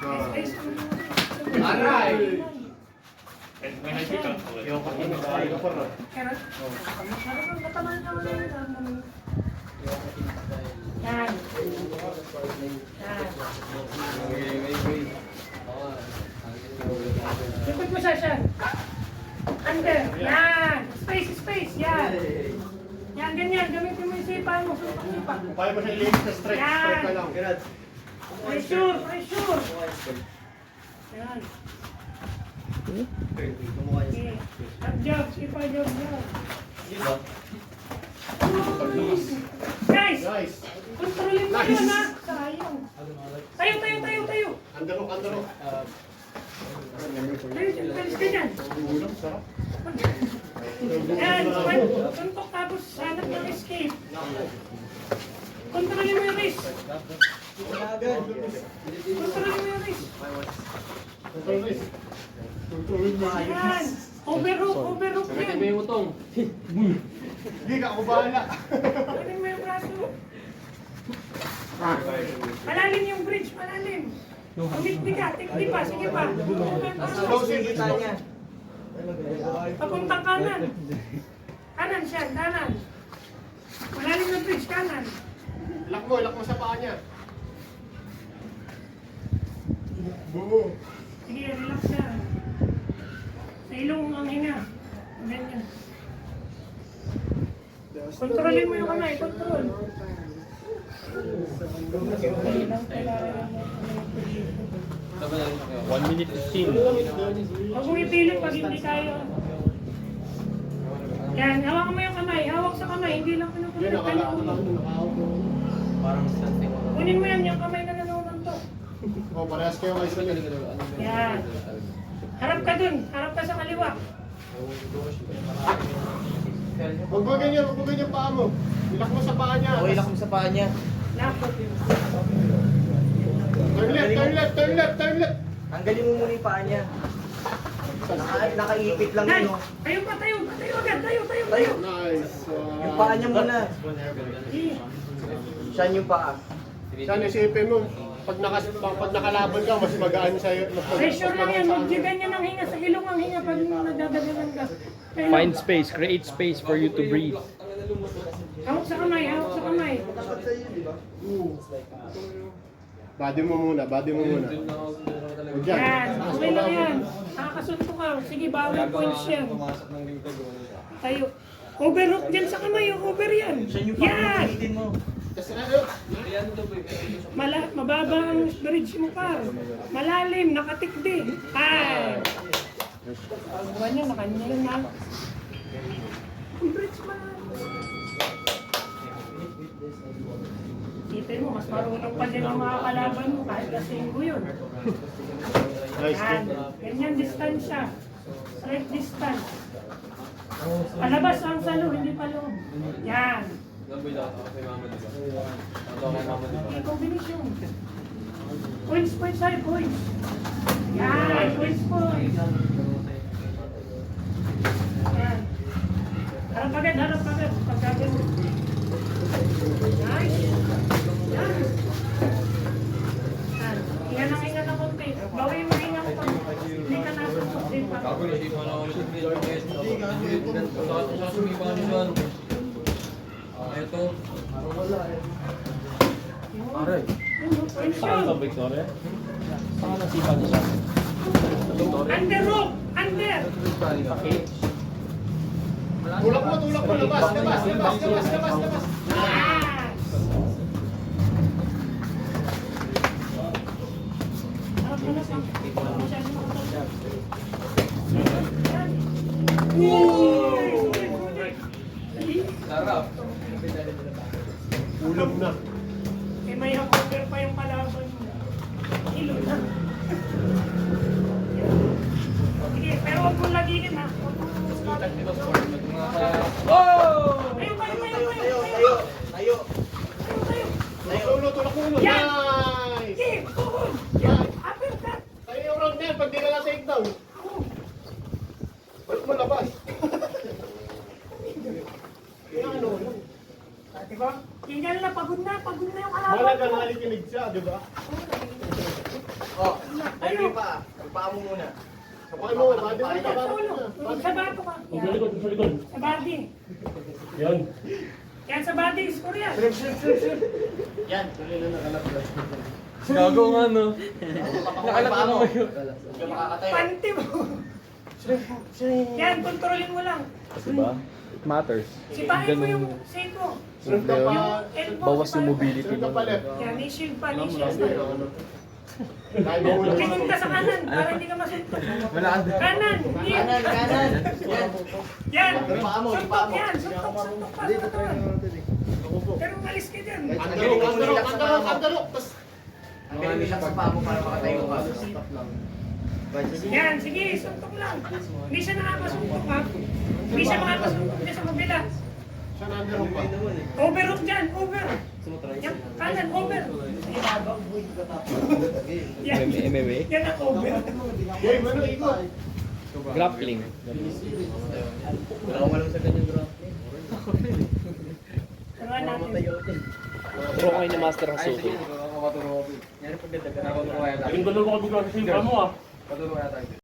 Space. Aray! May high pick ka. Yung kapatid ko pa. Carrot. Natamaan na wala yun. Yan. Yan. Likod mo siya siya. Under. Yan. Space. Yan. Yan, ganyan. Gamitin mo yung sipa mo. Sipa. Kaya mo siya i-late sa stretch. Stretch ka lang. Pressure. Yan. Okay. Job. Sipa, job. Guys. Kontrolin mo yun, ha? Sayang. Tayo. Andaro. Tayo, ganyan. Ulam, sarap. Yan, suntok tapos hanap ng escape. Kontrolin mo yung wrist. Yan. Overhook yan. May utong. Hindi ka ako bahala. Pwede mo yung braso. Malalim yung bridge, malalim. Umikti ka, tikti pa, sige pa. Closing kita niya. Papuntang kanan. Kanan siya, kanan. Malalim yung bridge, kanan. Lock mo sa paa niya. Buo. Sige, relax siya. Sa ilong ang hinga. Ganyan. Kontrolin mo yung kamay, kontrol. 1 minute 15. Huwag mong ipilit pag hindi tayo. Yan, hawakan mo yung kamay. Hawak sa kamay, hindi lang pinupulit. Parang something. Kunin mo yan, yung kamay na nanonood to. Oh, parehas kayo guys. Yan. Harap ka dun, harap ka sa kaliwa. Huwag mo ganyan paa mo. Ilak mo sa paa niya. Ilak mo sa paa niya. Lapot. Turn left. Tanggalin mo muna yung paa niya. Nakaipit lang Nice. yun. Tayo agad. Tayo. Nice. Yung paa niya muna. Siyan yung paa. Sana isipin mo, pag nakalaban ka, mas magaan sa'yo. Pressure lang yan, magjigan niya ng hinga sa ilong ang hinga pag nagdadagalan ka. Find space, create space for you to breathe. Hawak sa kamay. Body mo muna. Huwag yan. Yan, okay lang yan. Nakakasunto ka. Sige, bawal points yan. Tayo. Overhook dyan sa kamay, over yan. Siyan yung paa Yan! mo, ulitin mo. Mababa ang bridge mo pa. Malalim, nakatikdi. Ay! Buwan niya, nakanya yun ha. Ang bridge malalim. Isipin mo, mas marunong pa din ang mga kalaban mo kahit kasinggo yun. Nice. Yan, ganyan distansya. Straight distance. Palabas ang salo, hindi pa loob. Yan. Yung combination. Points tayo, points. Yan, points. Yan. Harap agad. Pagkagano. Nice. Yan. Yan. Hinga ng konti. Bawin mo hinga ko pa. Hindi ka nasunod din pa. Ito. Aray. Saan ka, Victoria? Saan ka nasipan niya siya? Under rope! Under! Tulak mo. Labas. Yes! Sarap. Ulam na. Eh, may hangover pa yung kalaban mo. Ilo na. Sige, pero huwag mong laginin ha. Oh! Tayo. Tulak mo. Yan! Nice. Sige, tuhod! Yan! Uppercut! Tayo yung round na yan pag di na na-take down. Balik mo labas. Diba? Tingnan na, pagod na. Paa mo muna. Sabay mo, body mo, Sa ulo. Sa bato ka. Sa likod, sa likod. Sa body. Yan. Yan sa body, score yan. Yan. Gago nga no. Nakalap mo. Huwag ka makakatayo. Panty mo. Yan, kontrolin mo lang. Diba? It matters. Sipahin mo yung seko. Sunod ka pa. Bawas yung mobility Sunod ka mo. pa left. Yan, i-shield pa, i-shield Sige, pa. ano. Kaya mo muna. Tingin ka sa kanan para hindi ka masuntok. Kanan, hindi. Kanan, kanan. Yan. Yan, Paa mo, suntok paa mo. yan, suntok pa sa katawan. Pero umalis ka dyan. Andalok. Tas, Ang galing mo lang sa paa mo para makatayo ka. Yan, sige, suntok lang. Hindi siya nakakasuntok ha. Hindi siya makakasuntok niya sa kabila. siya nandalok pa. Overhook dyan, over. Yan, kanan, over. Yan, MMA? yan ang over. Game, ano, ikot. Grappling. Wala akong alam sa ganyan, bro. Turuan natin. Turo kayo ni Master Hasuki. Yan ang pagdadagan ako ng wala. Yung gano'n ko bigla sa simpa mo ah. Paturo kaya tayo.